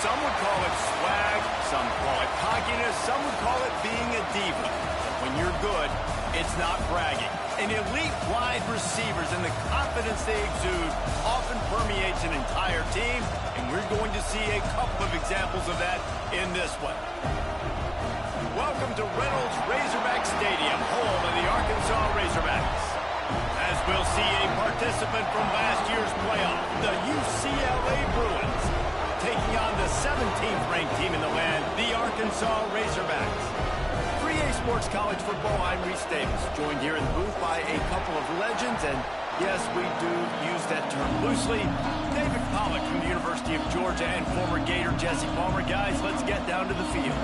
Some would call it swag, some call it cockiness, some would call it being a diva. But when you're good, it's not bragging. An elite wide receivers and the confidence they exude often permeates an entire team, and we're going to see a couple of examples of that in this one. Welcome to Reynolds Razorback Stadium, home of the Arkansas Razorbacks. As we'll see a participant from last year's playoff, the UCLA Bruins, taking on the 17th ranked team in the land, the Arkansas Razorbacks. 3A Sports College Football, I'm Reese Davis, joined here in the booth by a couple of legends, and yes, we do use that term loosely. David Pollack from the University of Georgia and former Gator Jesse Palmer. Guys, let's get down to the field.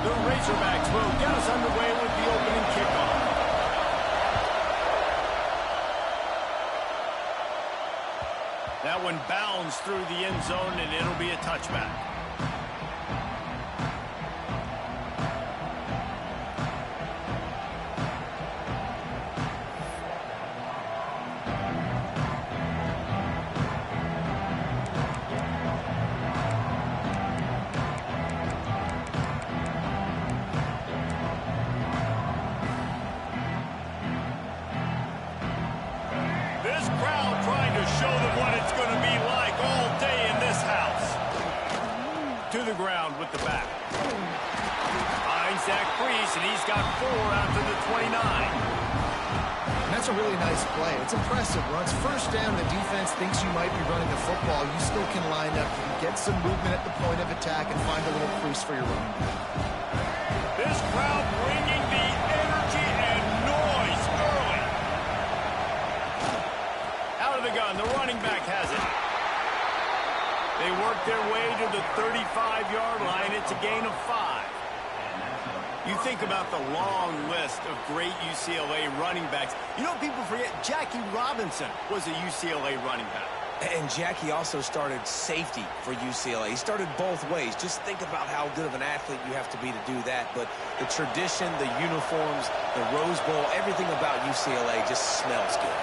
The Razorbacks will get us underway with the opening kickoff. That one bounds through the end zone, and it'll be a touchback. This crowd trying to show them what it's going to be like all day in this house. To the ground with the back. Finds Zach Priest, and he's got 4 out to the 29. And that's a really nice play. It's impressive. Once first down, the defense thinks you might be running the football. You still can line up, you can get some movement at the point of attack, and find a little crease for your running back. This crowd bringing the energy and noise early. Out of the gun, the running back has it. They work their way to the 35-yard line. It's a gain of 5. You think about the long list of great UCLA running backs. You know, people forget Jackie Robinson was a UCLA running back. And Jackie also started safety for UCLA. He started both ways. Just think about how good of an athlete you have to be to do that. But the tradition, the uniforms, the Rose Bowl, everything about UCLA just smells good.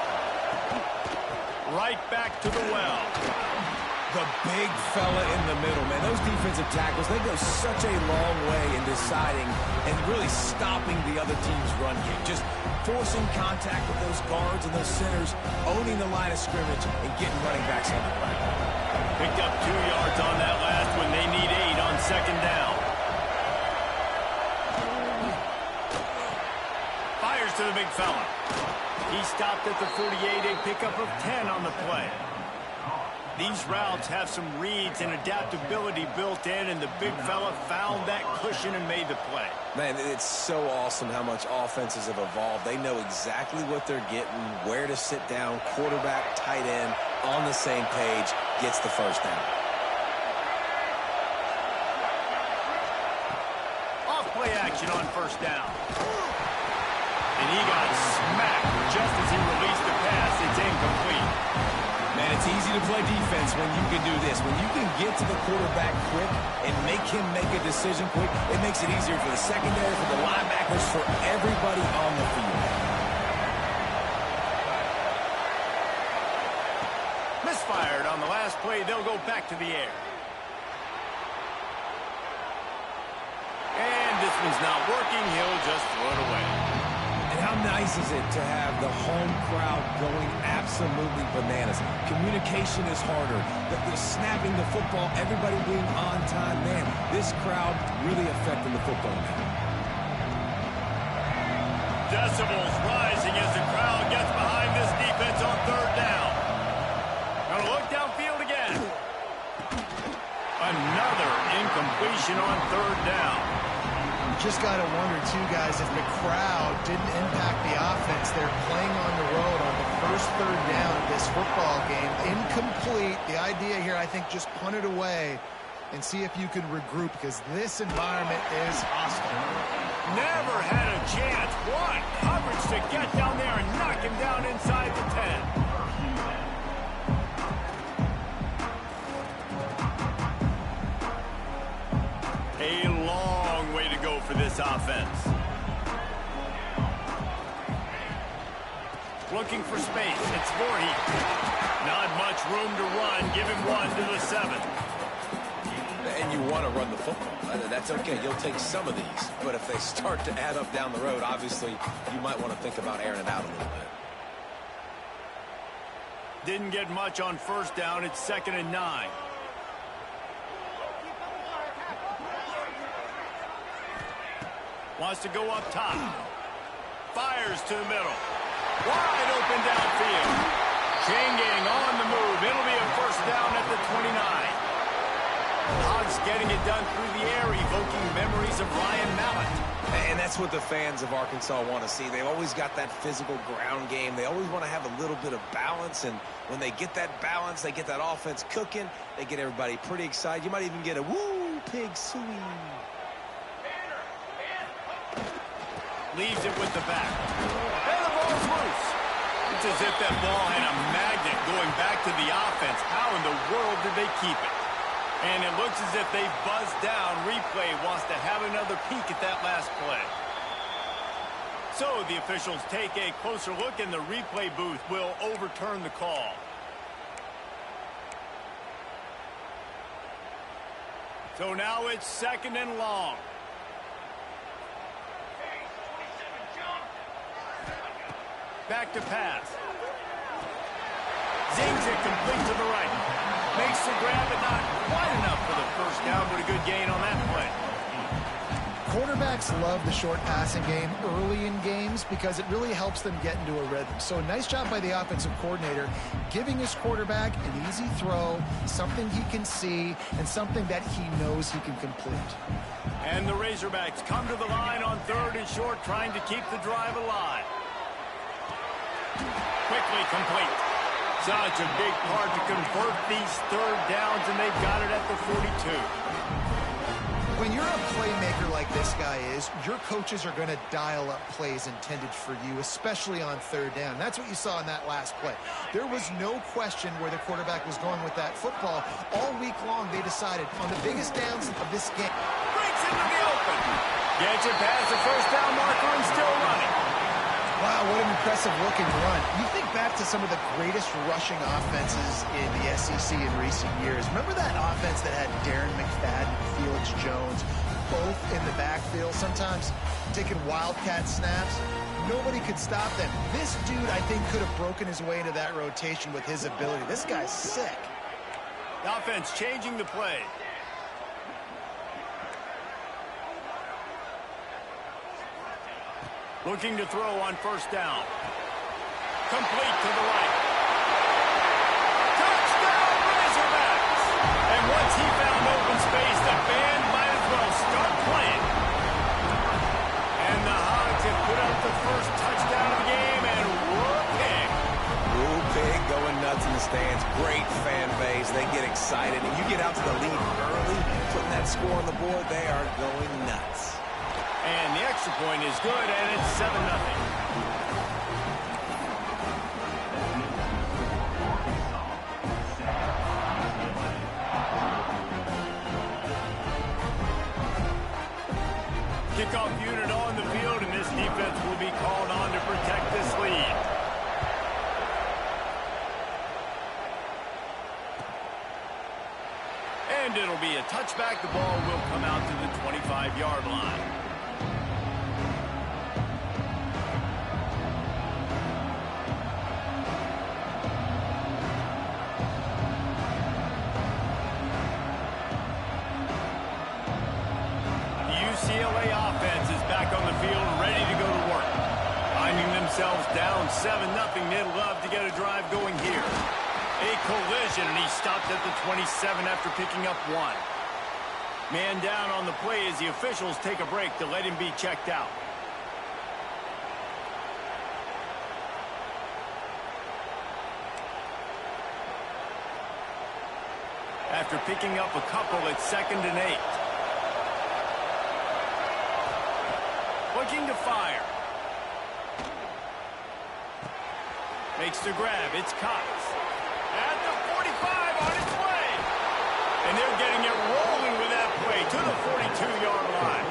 Right back to the well. The big fella in the middle, man. Those defensive tackles, they go such a long way in deciding and really stopping the other team's run game. Just forcing contact with those guards and those centers, owning the line of scrimmage, and getting running backs on the ground. Picked up 2 yards on that last one. They need 8 on second down. Fires to the big fella. He stopped at the 48, a pickup of 10 on the play. These routes have some reads and adaptability built in, and the big fella found that cushion and made the play. Man, it's so awesome how much offenses have evolved. They know exactly what they're getting, where to sit down, quarterback, tight end, on the same page, gets the first down. Off play action on first down. And he got smacked just as he released the pass. It's incomplete. Man, it's easy to play defense when you can do this. When you can get to the quarterback quick and make him make a decision quick, it makes it easier for the secondary, for the linebackers, for everybody on the field. Misfired on the last play. They'll go back to the air. And this one's not working. He'll just throw it away. And how nice is it to have the home crowd going absolutely bananas? Communication is harder. The snapping the football, everybody being on time. Man, this crowd really affecting the football game. Decibels rising as the crowd gets behind this defense on third down. Gonna look downfield again. Another incompletion on third down. Just got to wonder, too, guys, if the crowd didn't impact the offense. They're playing on the road on the first third down of this football game. Incomplete. The idea here, I think, just punt it away and see if you can regroup, because this environment is hostile. Never had a chance. What coverage to get down there and knock him down inside the 10. A long way to go for this offense. Looking for space. It's Voorhees. Not much room to run. Give him 1 to the 7. And you want to run the football. That's okay. You'll take some of these. But if they start to add up down the road, obviously, you might want to think about airing it out a little bit. Didn't get much on first down. It's 2nd and 9. Wants to go up top. Fires to the middle. Wide open downfield. Chain gang on the move. It'll be a first down at the 29. Hogs getting it done through the air, evoking memories of Ryan Mallett. And that's what the fans of Arkansas want to see. They've always got that physical ground game. They always want to have a little bit of balance. And when they get that balance, they get that offense cooking. They get everybody pretty excited. You might even get a woo, pig suey. Leaves it with the back. And the ball's loose. It's as if that ball had a magnet going back to the offense. How in the world did they keep it? And it looks as if they buzzed down. Replay wants to have another peek at that last play. So the officials take a closer look, and the replay booth will overturn the call. So now it's 2nd and long. Back to pass. Zings it complete to the right. Makes the grab, but not quite enough for the first down, but a good gain on that play. Quarterbacks love the short passing game early in games because it really helps them get into a rhythm. So nice job by the offensive coordinator giving his quarterback an easy throw, something he can see, and something that he knows he can complete. And the Razorbacks come to the line on 3rd and short, trying to keep the drive alive. Quickly complete. Such a big part to convert these 3rd downs, and they've got it at the 42. When you're a playmaker like this guy is, your coaches are going to dial up plays intended for you, especially on 3rd down. That's what you saw in that last play. There was no question where the quarterback was going with that football. All week long, they decided on the biggest downs of this game. Breaks into the open. Gets it past the first down marker and still running. Wow, what an impressive-looking run. You think back to some of the greatest rushing offenses in the SEC in recent years. Remember that offense that had Darren McFadden, Felix Jones, both in the backfield, sometimes taking wildcat snaps? Nobody could stop them. This dude, I think, could have broken his way into that rotation with his ability. This guy's sick. The offense changing the play. Looking to throw on first down. Complete to the right. Touchdown, Razorbacks! And once he found open space, the band might as well start playing. And the Hogs have put up the first touchdown of the game, and whoop pig. Whoop pig going nuts in the stands. Great fan base. They get excited. And you get out to the lead early, putting that score on the board, they are going nuts. And the extra point is good, and it's 7-0. Kickoff unit on the field, and this defense will be called on to protect this lead. And it'll be a touchback. The ball will come out to the 25-yard line. UCLA offense is back on the field, ready to go to work. Finding themselves down 7-0, they'd love to get a drive going here. A collision, and he stopped at the 27 after picking up 1. Man down on the play as the officials take a break to let him be checked out. After picking up a couple, it's 2nd and 8. Looking to fire. Makes the grab. It's Cox. At the 45 on its way. And they're getting it rolling with that play to the 42-yard line.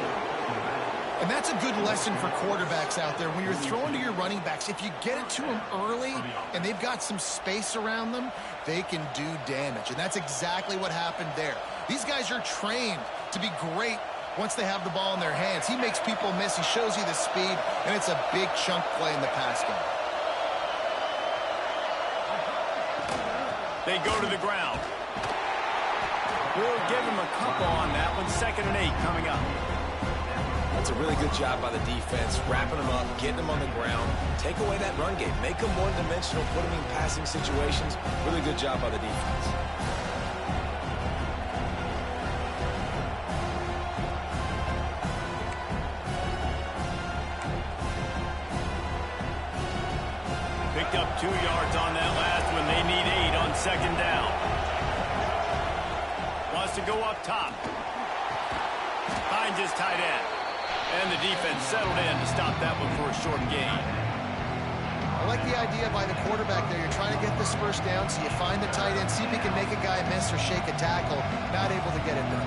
And that's that's a good lesson for quarterbacks out there. When you're throwing to your running backs, if you get it to them early and they've got some space around them, they can do damage. And that's exactly what happened there. These guys are trained to be great once they have the ball in their hands. He makes people miss. He shows you the speed, and it's a big chunk play in the pass game. They go to the ground. We'll give him a couple on that one. 2nd and 8 coming up. That's a really good job by the defense, wrapping them up, getting them on the ground. Take away that run game. Make them one-dimensional, put them in passing situations. Really good job by the defense. Picked up 2 yards on that last one. They need 8 on 2nd down. Wants to go up top. Finds his tight end. And the defense settled in to stop that one for a short gain. I like the idea by the quarterback there. You're trying to get this first down, so you find the tight end, see if he can make a guy miss or shake a tackle. Not able to get it done.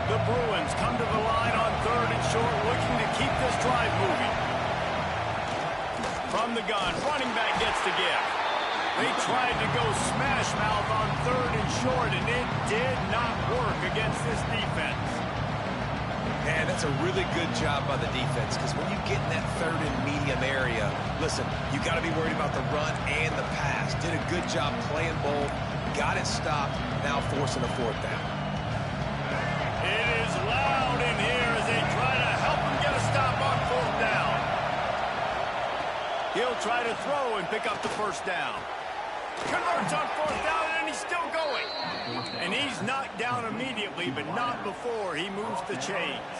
The Bruins come to the line on 3rd and short, looking to keep this drive moving. From the gun, running back gets the gift. They tried to go smash mouth on 3rd and short, and it did not work against this defense. Man, that's a really good job by the defense, because when you get in that 3rd and medium area, listen, you got to be worried about the run and the pass. Did a good job playing both, got it stopped, now forcing a 4th down. It is loud in here as they try to help him get a stop on 4th down. He'll try to throw and pick up the 1st down. Converts on 4th down, and he's still going. And he's knocked down immediately, but not before he moves the chains.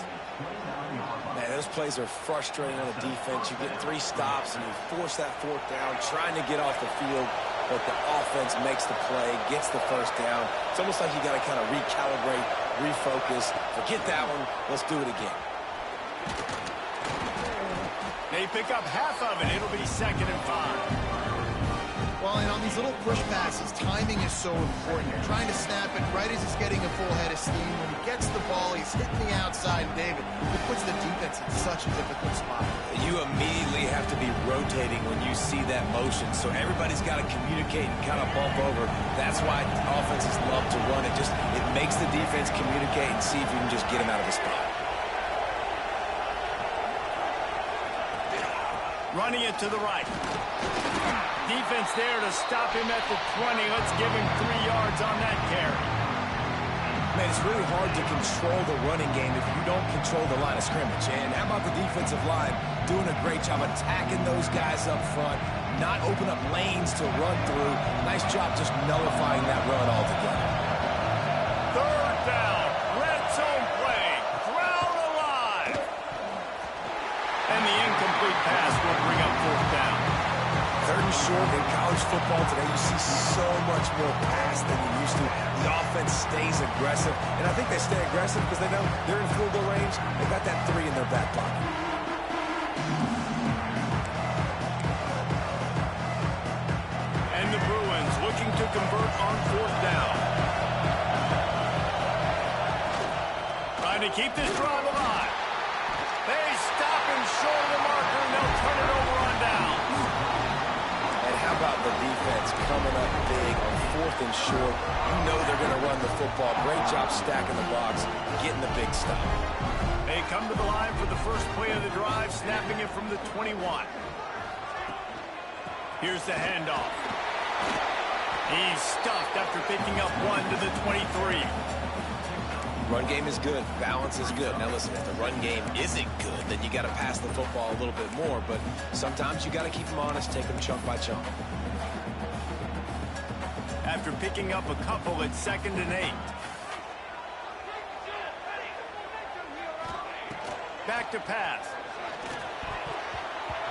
Man, those plays are frustrating on the defense. You get 3 stops, and you force that 4th down, trying to get off the field, but the offense makes the play, gets the 1st down. It's almost like you got to kind of recalibrate, refocus. Forget that one. Let's do it again. They pick up half of it. It'll be 2nd and 5. Well, and on these little push passes, timing is so important. You're trying to snap it right as he's getting a full head of steam. When he gets the ball, he's hitting the outside. David, it puts the defense in such a difficult spot. You immediately have to be rotating when you see that motion, so everybody's got to communicate and kind of bump over. That's why offenses love to run it. It makes the defense communicate and see if you can just get him out of the spot. Running it to the right. Defense there to stop him at the 20. Let's give him 3 yards on that carry. Man, it's really hard to control the running game if you don't control the line of scrimmage. And how about the defensive line doing a great job attacking those guys up front, not open up lanes to run through. Nice job just nullifying that run altogether. 3rd down. Red zone play. Crowd alive. And the incomplete pass will bring up 4th down. 3rd and short in college football today, you see so much more pass than you used to. The offense stays aggressive, and I think they stay aggressive because they know they're in field goal range. They've got that 3 in their back pocket. And the Bruins looking to convert on 4th down. Trying to keep this drive alive. They stop him short of the marker, and they'll turn it over on down. How about the defense coming up big on 4th and short? You know they're going to run the football. Great job stacking the box, getting the big stop. They come to the line for the first play of the drive, snapping it from the 21. Here's the handoff. He's stuffed after picking up 1 to the 23. Run game is good. Balance is good. Now, listen, if the run game isn't good, then you got to pass the football a little bit more. But sometimes you got to keep them honest, take them chunk by chunk. After picking up a couple at 2nd and 8. Back to pass.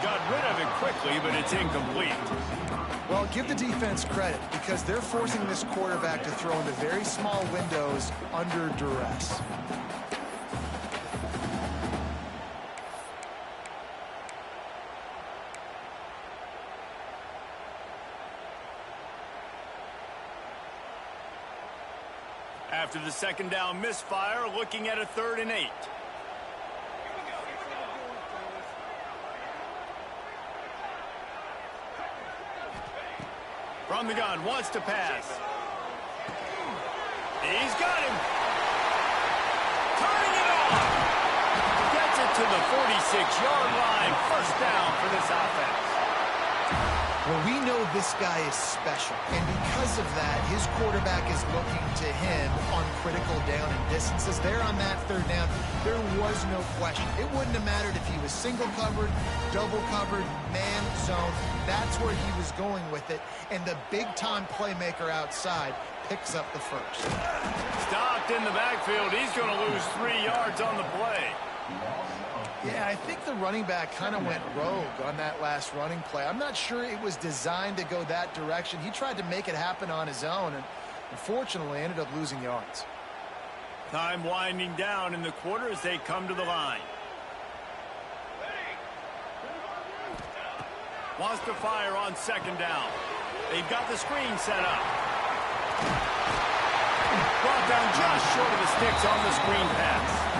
Got rid of it quickly, but it's incomplete. Well, give the defense credit because they're forcing this quarterback to throw into very small windows under duress. After the second down misfire, looking at a 3rd and 8. From the gun, wants to pass. He's got him. Turning it on. Gets it to the 46-yard line. First down for this offense. Well, we know this guy is special, and because of that, his quarterback is looking to him on critical down and distances. There on that 3rd down, there was no question. It wouldn't have mattered if he was single covered, double covered, man zone. That's where he was going with it, and the big-time playmaker outside picks up the first. Stopped in the backfield. He's going to lose 3 yards on the play. Yeah, I think the running back kind of went rogue on that last running play. I'm not sure it was designed to go that direction. He tried to make it happen on his own, and unfortunately ended up losing yards. Time winding down in the quarter as they come to the line. Wants to fire on 2nd down. They've got the screen set up. Brought down just short of the sticks on the screen pass.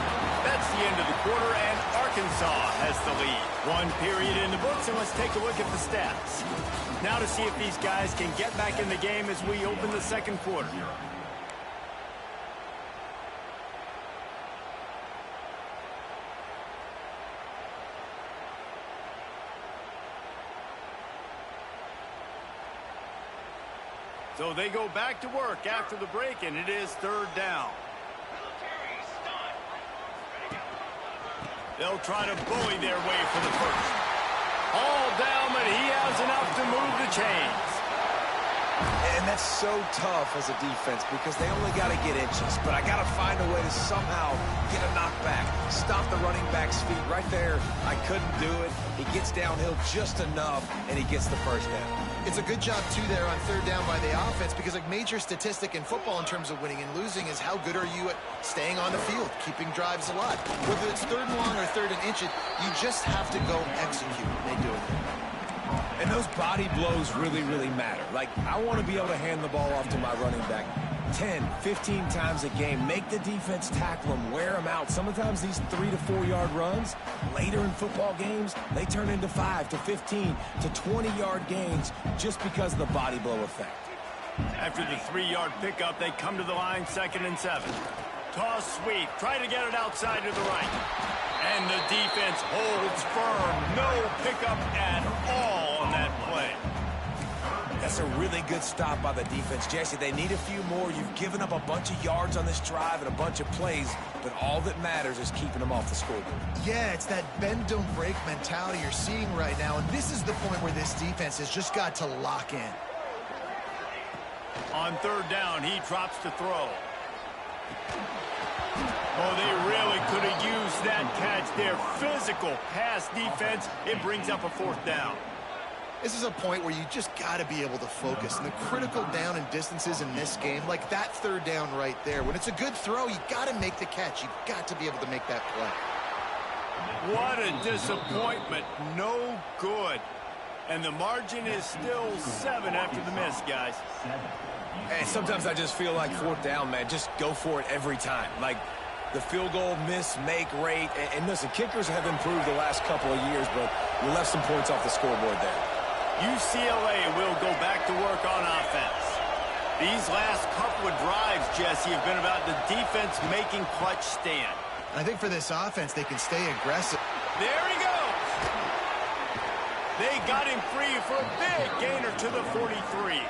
That's the end of the quarter, and Arkansas has the lead. 1 period in the books, and let's take a look at the stats. Now to see if these guys can get back in the game as we open the 2nd quarter. So they go back to work after the break, and it is 3rd down. They'll try to bully their way for the first. All down, but he has enough to move the chains. And that's so tough as a defense because they only got to get inches. But I got to find a way to somehow get a knockback, stop the running back's feet. Right there, I couldn't do it. He gets downhill just enough, and he gets the first down. It's a good job, too, there on 3rd down by the offense because a major statistic in football in terms of winning and losing is how good are you at staying on the field, keeping drives alive. Whether it's 3rd and long or 3rd and inches, you just have to go execute. They do it. And those body blows really, really matter. Like, I want to be able to hand the ball off to my running back 10, 15 times a game. Make the defense tackle them, wear them out. Sometimes these 3 to 4 yard runs, later in football games, they turn into 5 to 15 to 20-yard gains just because of the body blow effect. After the 3-yard pickup, they come to the line 2nd and 7. Toss sweep, try to get it outside to the right. And the defense holds firm. No pickup at all on that play. That's a really good stop by the defense. Jesse, they need a few more. You've given up a bunch of yards on this drive and a bunch of plays, but all that matters is keeping them off the scoreboard. Yeah, it's that bend, don't break mentality you're seeing right now, and this is the point where this defense has just got to lock in. On 3rd down, he drops to throw. Oh, they really could have used that catch there. Physical pass defense. It brings up a 4th down. This is a point where you just got to be able to focus. And the critical down and distances in this game, like that 3rd down right there, when it's a good throw, you got to make the catch. You've got to be able to make that play. What a disappointment. No good. And the margin is still 7 after the miss, guys. And sometimes I just feel like 4th down, man. Just go for it every time. Like the field goal miss-make rate. And listen, kickers have improved the last couple of years, but we left some points off the scoreboard there. UCLA will go back to work on offense. These last couple of drives, Jesse, have been about the defense making clutch stand. I think for this offense, they can stay aggressive. There he goes. They got him free for a big gainer to the 43.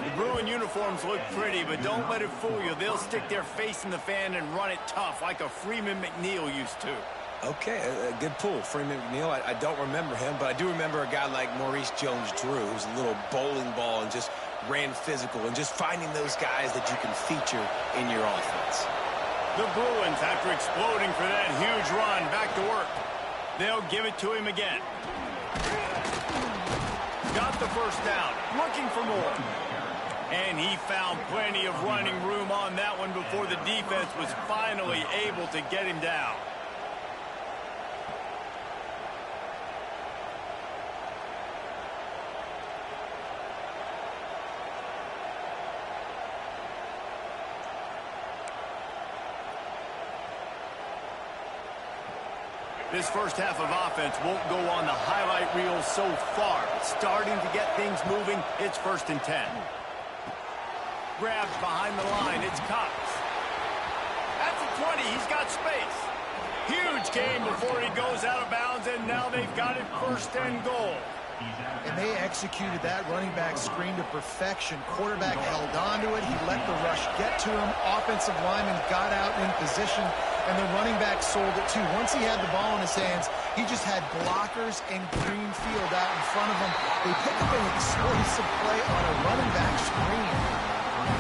The Bruin uniforms look pretty, but don't let it fool you. They'll stick their face in the fan and run it tough like a Freeman McNeil used to. Okay, a good pull. Freeman McNeil, I don't remember him, but I do remember a guy like Maurice Jones-Drew, who's a little bowling ball and just ran physical, and just finding those guys that you can feature in your offense. The Bruins, after exploding for that huge run, back to work. They'll give it to him again. Got the first down, looking for more. And he found plenty of running room on that one before the defense was finally able to get him down. This first half of offense won't go on the highlight reel so far. It's starting to get things moving. It's 1st and 10. Grabbed behind the line. It's Cox. At the 20, he's got space. Huge game before he goes out of bounds, and now they've got it 1st and goal. And they executed that running back screen to perfection. Quarterback held on to it. He let the rush get to him. Offensive lineman got out in position, and the running back sold it too. Once he had the ball in his hands, he just had blockers and green field out in front of him. They picked up an explosive play on a running back screen.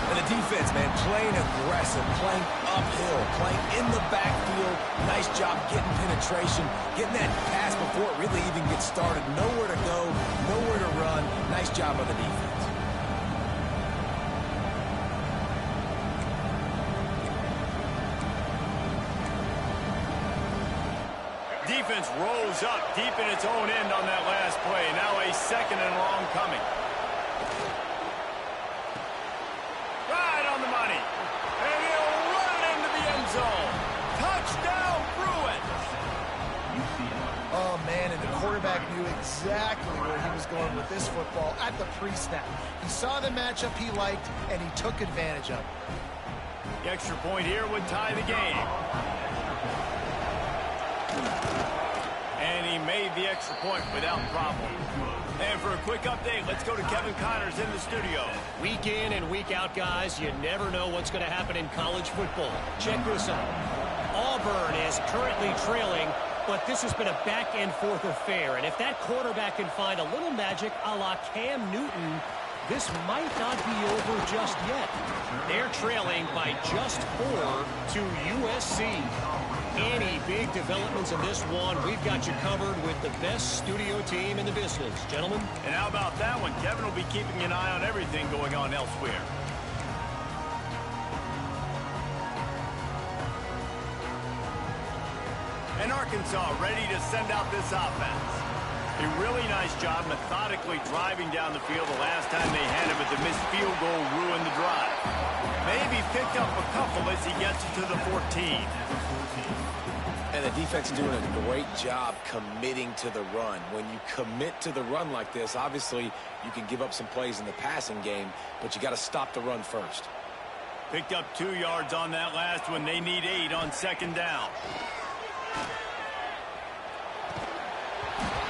And the defense, man, playing aggressive, playing uphill, playing in the backfield. Nice job getting penetration, getting that pass before it really even gets started. Nowhere to go, nowhere to run. Nice job by the defense. Defense rose up deep in its own end on that last play. Now a 2nd and long coming. Right on the money. And he'll run it into the end zone. Touchdown, Bruins. Oh, man, and the quarterback knew exactly where he was going with this football at the pre-snap. He saw the matchup he liked, and he took advantage of it. The extra point here would tie the game. And he made the extra point without problem. And for a quick update, let's go to Kevin Connors in the studio. Week in and week out, guys, you never know what's going to happen in college football. Check this out. Auburn is currently trailing, but this has been a back-and-forth affair. And if that quarterback can find a little magic a la Cam Newton, this might not be over just yet. They're trailing by just 4 to USC. Any big developments in this one, we've got you covered with the best studio team in the business. Gentlemen? And how about that one? Kevin will be keeping an eye on everything going on elsewhere. And Arkansas ready to send out this offense. A really nice job methodically driving down the field the last time they had it, but the missed field goal ruined the drive. Maybe picked up a couple as he gets it to the 14. And the defense is doing a great job committing to the run. When you commit to the run like this, obviously you can give up some plays in the passing game, but you got to stop the run first. Picked up 2 yards on that last one. They need 8 on 2nd down.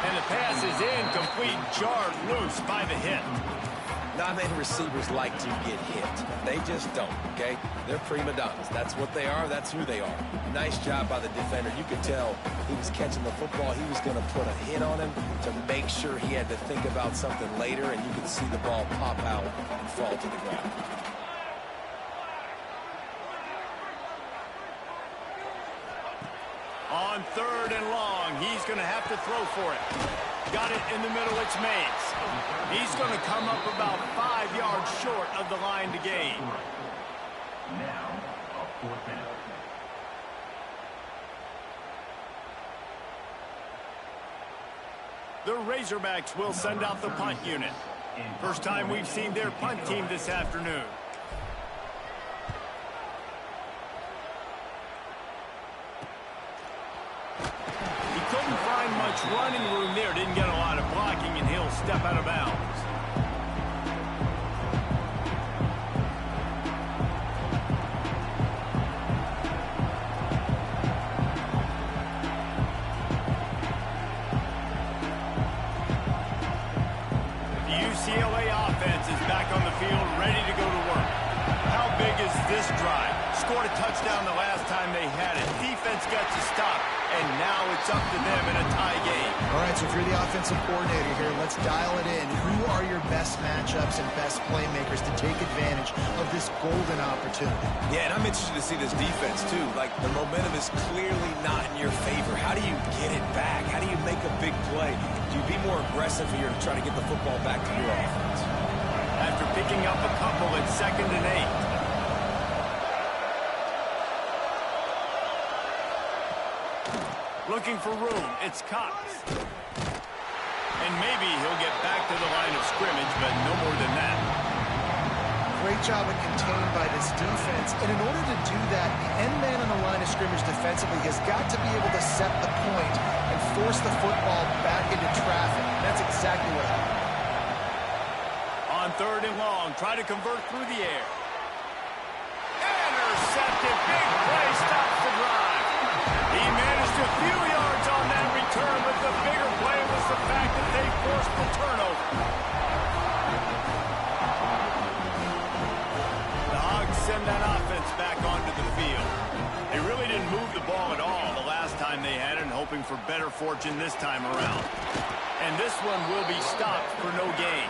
And the pass is incomplete, jarred loose by the hit. Not many receivers like to get hit. They just don't, okay? They're prima donnas. That's what they are. That's who they are. Nice job by the defender. You could tell he was catching the football. He was going to put a hit on him to make sure he had to think about something later, and you could see the ball pop out and fall to the ground. On 3rd and long, he's going to have to throw for it. Got it in the middle, it's Mays. He's going to come up about 5 yards short of the line to gain. Now, a 4th down. The Razorbacks will send out the punt unit. First time we've seen their punt team this afternoon. Couldn't find much running room there. Didn't get a lot of blocking, and he'll step out of bounds. The UCLA offense is back on the field, ready to go to work. How big is this drive? Scored a touchdown the last time they had it. Defense gets a stop. And now it's up to them in a tie game. All right, so if you're the offensive coordinator here, let's dial it in. Who are your best matchups and best playmakers to take advantage of this golden opportunity? Yeah, and I'm interested to see this defense, too. Like, the momentum is clearly not in your favor. How do you get it back? How do you make a big play? Do you be more aggressive here to try to get the football back to your offense? After picking up a couple at 2nd and 8. Looking for room, it's Cox. And maybe he'll get back to the line of scrimmage, but no more than that. Great great job of contained by this defense. And in order to do that, the end man on the line of scrimmage defensively has got to be able to set the point and force the football back into traffic. And that's exactly what happened. On 3rd and long, try to convert through the air. Intercepted. Big play stops the drive. He managed a few yards on that return, but the bigger play was the fact that they forced the turnover. The Hogs send that offense back onto the field. They really didn't move the ball at all the last time they had it, and hoping for better fortune this time around. And this one will be stopped for no gain.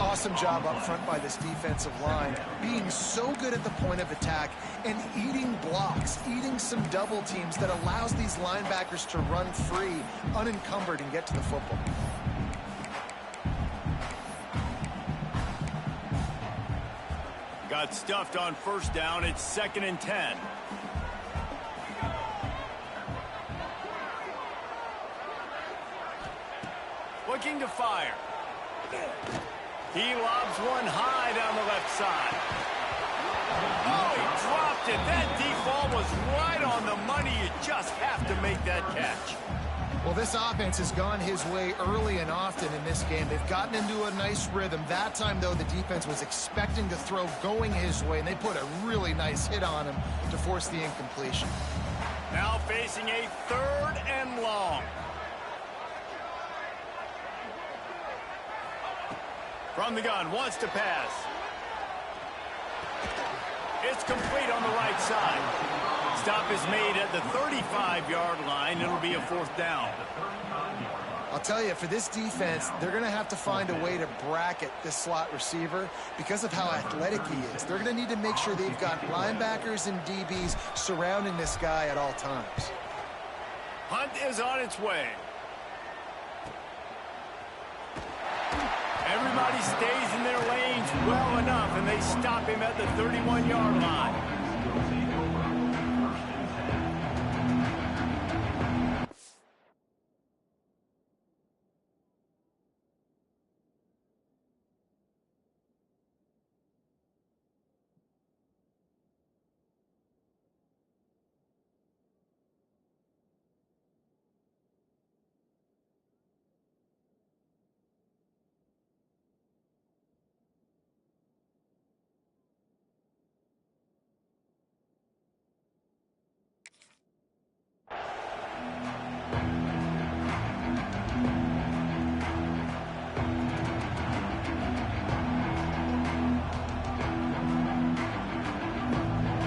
Awesome job up front by this defensive line, being so good at the point of attack and eating blocks, eating some double teams that allows these linebackers to run free, unencumbered, and get to the football. Got stuffed on 1st down. It's 2nd and 10. Looking to fire. He lobs one high down the left side. Oh, he dropped it. That deep ball was right on the money. You just have to make that catch. Well, this offense has gone his way early and often in this game. They've gotten into a nice rhythm. That time, though, the defense was expecting to throw going his way, and they put a really nice hit on him to force the incompletion. Now facing a 3rd and long. From the gun, wants to pass. It's complete on the right side. Stop is made at the 35-yard line. It'll be a 4th down. I'll tell you, for this defense, they're going to have to find a way to bracket this slot receiver because of how athletic he is. They're going to need to make sure they've got linebackers and DBs surrounding this guy at all times. Hunt is on its way. Everybody stays in their lanes well enough, and they stop him at the 31-yard line.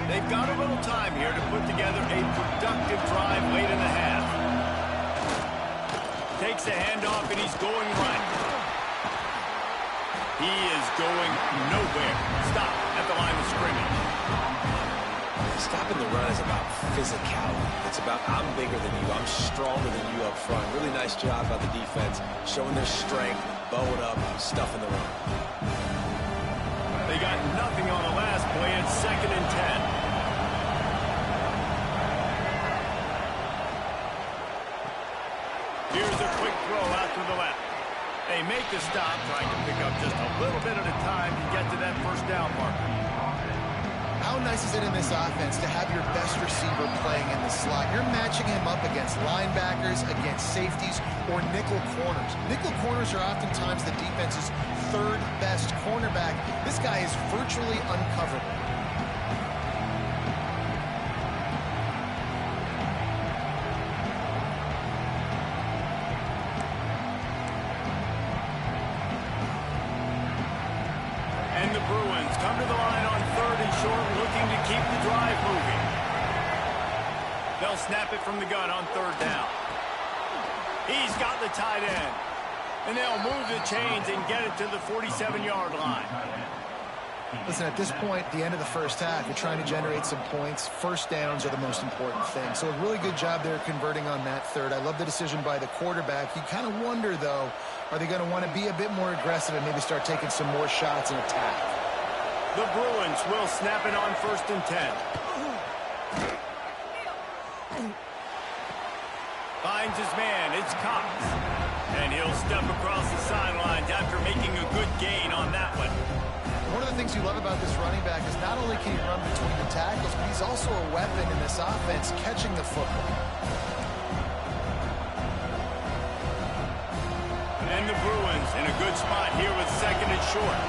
They've got a little time here to put together a productive drive late in the half. Takes the handoff, and he's going right. He is going nowhere. Stop at the line of scrimmage. Stopping the run is about physicality. It's about I'm bigger than you. I'm stronger than you up front. Really nice job by the defense, showing their strength, bowing up, stuffing the run. They got nothing on the last play. It's 2nd and 10. Here's a quick throw out to the left. They make the stop, trying to pick up just a little bit at a time to get to that 1st down marker. How nice is it in this offense to have your best receiver playing in the slot? You're matching him up against linebackers, against safeties, or nickel corners. Nickel corners are oftentimes the defense's 3rd best cornerback. This guy is virtually uncoverable. And the Bruins come to the line on 3rd and short, looking to keep the drive moving. They'll snap it from the gun on 3rd down. He's got the tight end. And they'll move the chains and get it to the 47-yard line. Listen, at this point, the end of the 1st half, you're trying to generate some points. 1st downs are the most important thing. So a really good job there converting on that 3rd. I love the decision by the quarterback. You kind of wonder, though, are they going to want to be a bit more aggressive and maybe start taking some more shots and attack? The Bruins will snap it on 1st and 10. Finds his man. It's Cox. And he'll step across the sidelines after making a good gain on that one. One of the things you love about this running back is not only can he run between the tackles, but he's also a weapon in this offense catching the football. And the Bruins in a good spot here with second and short.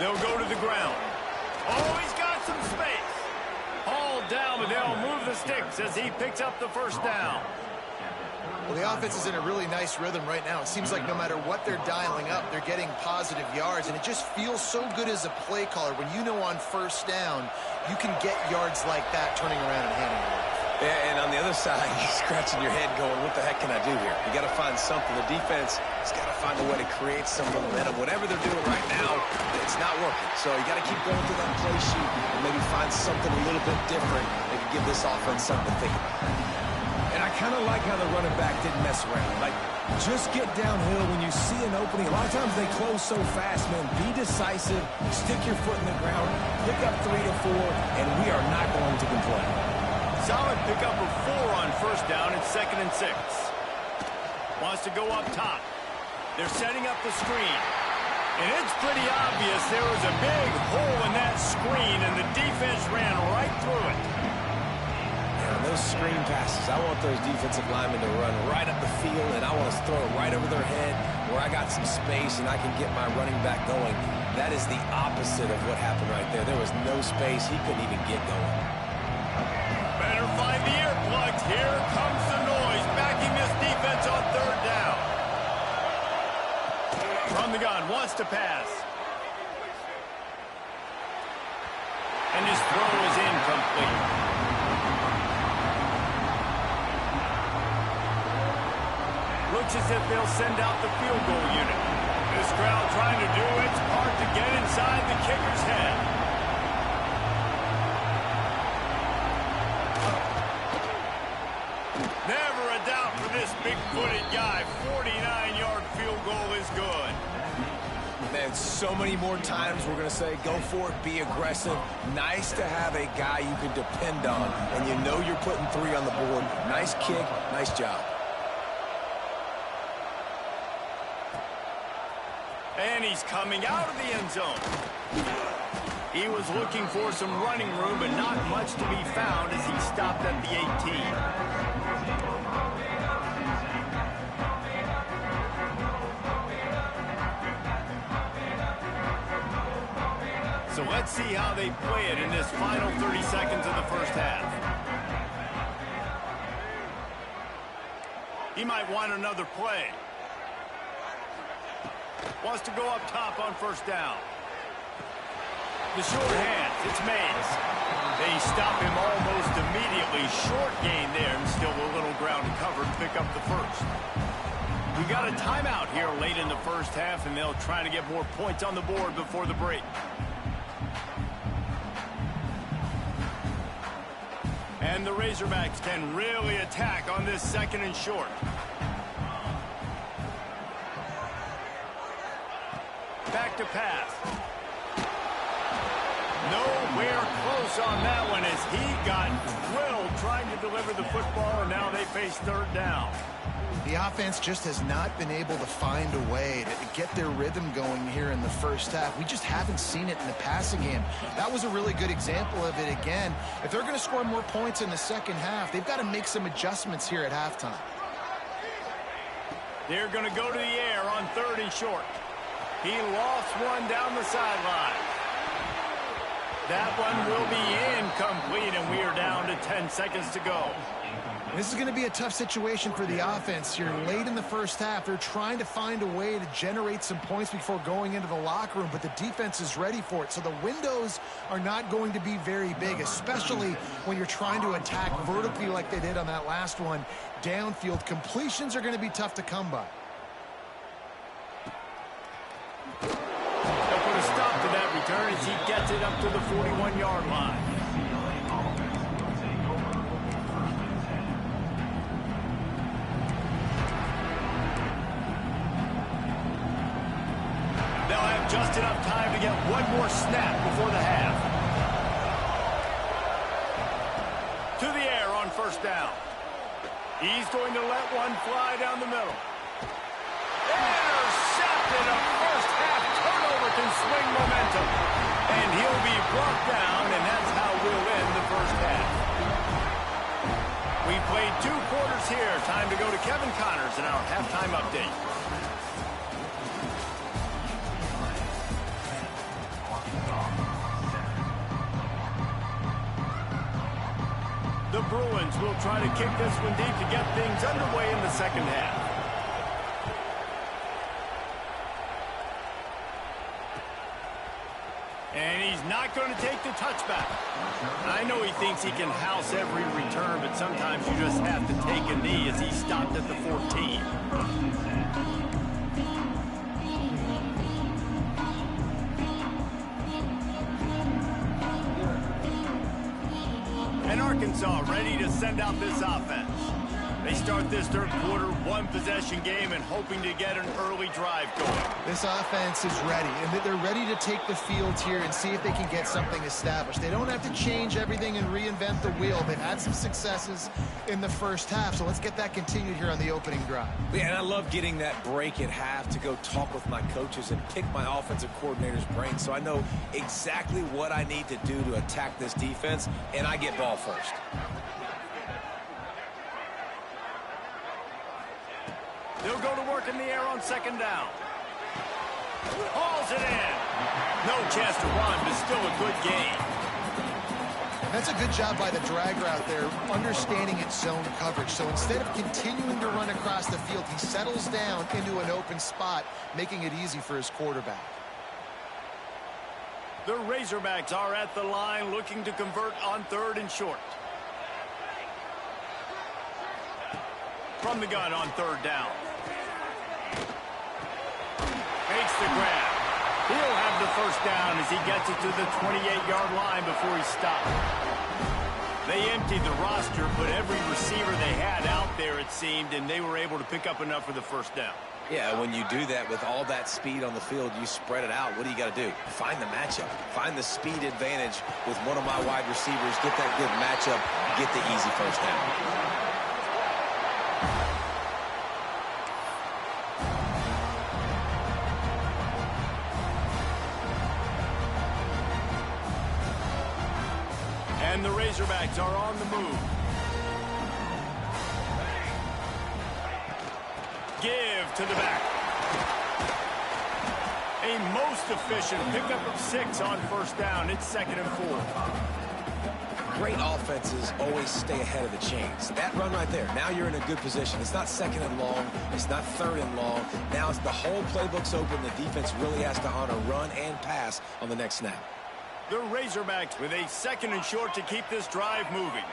They'll go to the ground. Oh, he's got some space. Hauled down, but they'll move the sticks as he picks up the first down. Well, the offense is in a really nice rhythm right now. It seems like no matter what they're dialing up, they're getting positive yards, and it just feels so good as a play caller when you know on first down you can get yards like that turning around and handing it off. Yeah, and on the other side, you're scratching your head going, what the heck can I do here? You got to find something. The defense has got to find a way to create some momentum. Whatever they're doing right now, it's not working. So you got to keep going through that play sheet and maybe find something a little bit different that can give this offense something to think about. And I kind of like how the running back didn't mess around. Like, just get downhill when you see an opening. A lot of times they close so fast, man. Be decisive, stick your foot in the ground, pick up 3 to 4, and we are not going to complain. Solid pickup of 4 on first down and 2nd and 6. Wants to go up top. They're setting up the screen. And it's pretty obvious there was a big hole in that screen, and the defense ran right through it. Yeah, those screen passes, I want those defensive linemen to run right up the field, and I want to throw it right over their head where I got some space and I can get my running back going. That is the opposite of what happened right there. There was no space. He couldn't even get going. Better find the earplugs. Here comes the noise, backing this defense on third down. From the gun, wants to pass. And his throw is incomplete. Looks as if they'll send out the field goal unit. This crowd trying to do its part to get inside the kicker's head. Never a doubt for this big-footed guy. 49-yard field goal is good. Man, so many more times we're going to say, go for it, be aggressive. Nice to have a guy you can depend on, and you know you're putting 3 on the board. Nice kick, nice job. And he's coming out of the end zone. He was looking for some running room, but not much to be found as he stopped at the 18. So let's see how they play it in this final 30 seconds of the first half. He might want another play. Wants to go up top on first down. The short hands, it's Mays. They stop him almost immediately. Short gain there, and still a little ground to cover to pick up the first. We got a timeout here late in the first half, and they'll try to get more points on the board before the break. And the Razorbacks can really attack on this 2nd and short. Back to pass. Nowhere close on that one as he got drilled trying to deliver the football, and now they face third down. The offense just has not been able to find a way to get their rhythm going here in the first half. We just haven't seen it in the passing game. That was a really good example of it again. If they're going to score more points in the second half, they've got to make some adjustments here at halftime. They're going to go to the air on 3rd and short. He lost one down the sideline. That one will be incomplete, and we are down to 10 seconds to go. This is going to be a tough situation for the offense here. Late in the first half, they're trying to find a way to generate some points before going into the locker room, but the defense is ready for it. So the windows are not going to be very big, especially when you're trying to attack vertically like they did on that last one. Downfield completions are going to be tough to come by. They'll put a stop to that return as he gets it up to the 41-yard line. They'll have just enough time to get one more snap before the half. To the air on first down. He's going to let one fly down the middle. Intercepted, a first half brought down, and that's how we'll end the first half. We played 2 quarters here. Time to go to Kevin Connors in our halftime update. The Bruins will try to kick this one deep to get things underway in the second half. And he's not going to take the touchback. I know he thinks he can house every return, but sometimes you just have to take a knee as he stopped at the 14. And Arkansas ready to send out this offense. They start this third quarter, 1-possession game, and hoping to get an early drive going. This offense is ready, and they're ready to take the field here and see if they can get something established. They don't have to change everything and reinvent the wheel. They've had some successes in the first half, so let's get that continued here on the opening drive. Yeah, and I love getting that break at half to go talk with my coaches and pick my offensive coordinator's brain so I know exactly what I need to do to attack this defense, and I get ball first. They'll go to work in the air on second down. Hauls it in. No chance to run, but still a good gain. That's a good job by the drag route there, understanding its zone coverage. So instead of continuing to run across the field, he settles down into an open spot, making it easy for his quarterback. The Razorbacks are at the line looking to convert on 3rd and short. From the gun on 3rd down. Makes the grab. He'll have the first down as he gets it to the 28-yard line before he stopped. They emptied the roster, but every receiver they had out there, it seemed, and they were able to pick up enough for the first down. Yeah, when you do that with all that speed on the field, you spread it out. What do you got to do? Find the matchup. Find the speed advantage with one of my wide receivers. Get that good matchup. Get the easy first down. And the Razorbacks are on the move. Give to the back. A most efficient pickup of 6 on first down. It's 2nd and 4. Great offenses always stay ahead of the chains. That run right there, now you're in a good position. It's not 2nd and long. It's not 3rd and long. Now it's the whole playbook's open. The defense really has to honor run and pass on the next snap. The Razorbacks with a 2nd and short to keep this drive moving.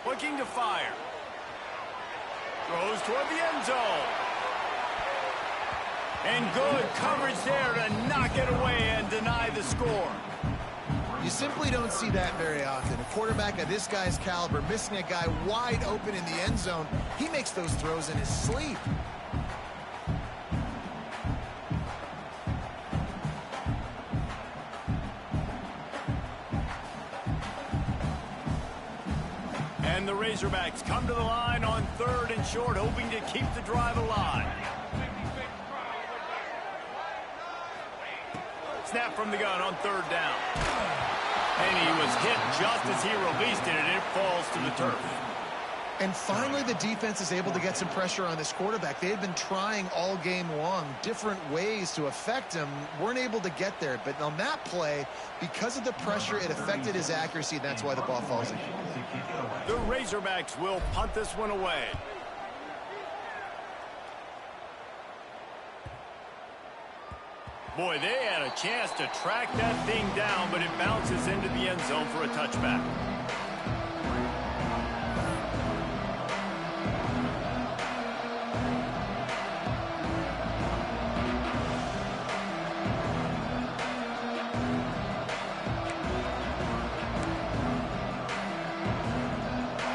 Looking to fire. Throws toward the end zone. And good coverage there to knock it away and deny the score. You simply don't see that very often. A quarterback of this guy's caliber missing a guy wide open in the end zone. He makes those throws in his sleep. And the Razorbacks come to the line on 3rd and short, hoping to keep the drive alive. Snap from the gun on 3rd down. And he was hit just as he released it, and it falls to the turf. And finally, the defense is able to get some pressure on this quarterback. They had been trying all game long different ways to affect him, weren't able to get there. But on that play, because of the pressure, it affected his accuracy, and that's why the ball falls in. The Razorbacks will punt this one away. Boy, they had a chance to track that thing down, but it bounces into the end zone for a touchback.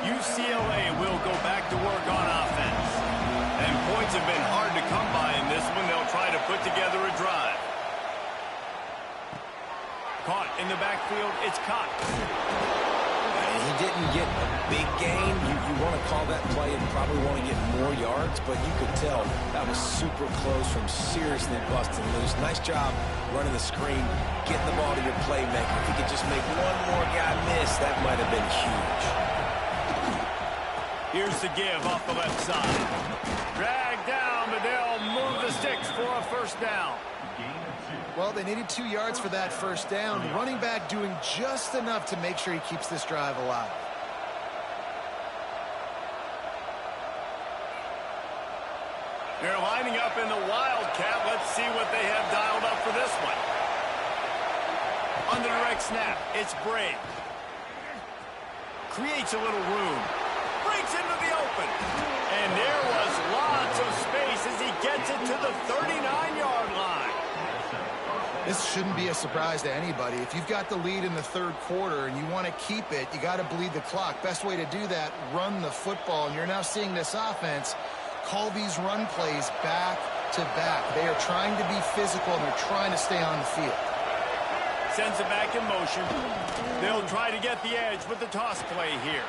UCLA will go back to work on offense. And points have been hard to come by in this one. They'll try to put together a drive. Caught in the backfield. It's Cox. He didn't get a big gain. You want to call that play and probably want to get more yards. yards, but you could tell that was super close from seriously busting loose. Nice job running the screen, getting the ball to your playmaker. If he could just make one more guy miss, that might have been huge. Here's the give off the left side. Drag down, but they'll move the sticks for a first down. Well, they needed 2 yards for that first down. Running back doing just enough to make sure he keeps this drive alive. They're lining up in the Wildcat. Let's see what they have dialed up for this one. On the direct snap, it's Brave. Creates a little room. Breaks into the open. And there was lots of space as he gets it to the 39-yard line. This shouldn't be a surprise to anybody. If you've got the lead in the third quarter and you want to keep it, you got to bleed the clock. Best way to do that, run the football. And you're now seeing this offense call these run plays back to back. They are trying to be physical, and they're trying to stay on the field. Sends it back in motion. They'll try to get the edge with the toss play here.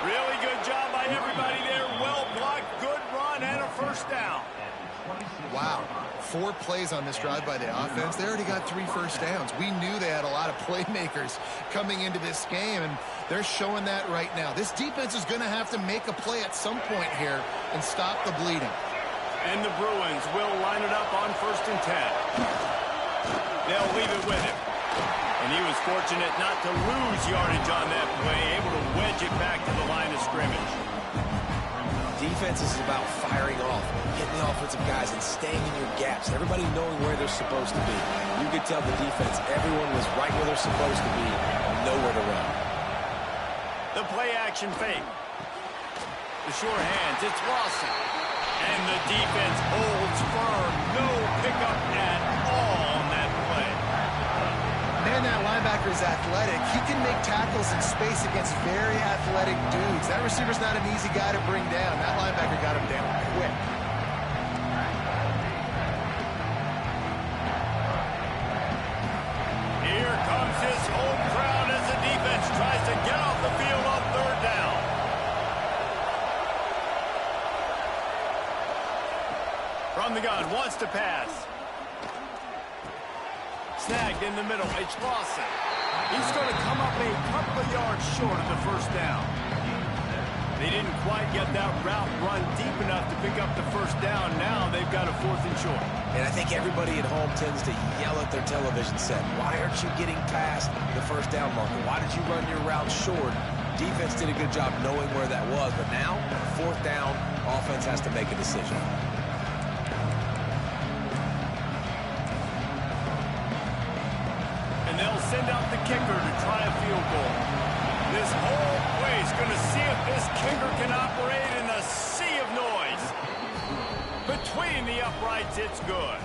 Really good job by everybody there. Well blocked, good run, and a first down. Wow. 4 plays on this drive by the offense. They already got 3 first downs. We knew they had a lot of playmakers coming into this game, and they're showing that right now. This defense is going to have to make a play at some point here and stop the bleeding. And the Bruins will line it up on 1st and 10. They'll leave it with him. And he was fortunate not to lose yardage on that play, able to wedge it back to the line of scrimmage. Defense is about firing off, hitting the offensive guys, and staying in your gaps. Everybody knowing where they're supposed to be. You could tell the defense, everyone was right where they're supposed to be, nowhere to run. The play action fake. The short hands, it's Lawson. And the defense holds firm. No pickup at all on that play. Man, that linebacker is athletic. He can make tackles in space against very athletic dudes. That receiver's not an easy guy to bring down. That linebacker got him down quick. Here comes his home crowd as the defense tries to get off the field on 3rd down. From the gun, wants to pass. Snagged in the middle, it's Lawson. He's going to come up a couple of yards short of the first down. They didn't quite get that route run deep enough to pick up the first down. Now they've got a 4th and short. And I think everybody at home tends to yell at their television set. Why aren't you getting past the first down marker? Why did you run your route short? Defense did a good job knowing where that was. But now, 4th down, offense has to make a decision. They'll send out the kicker to try a field goal. This whole place going to see if this kicker can operate in the sea of noise. Between the uprights, it's good.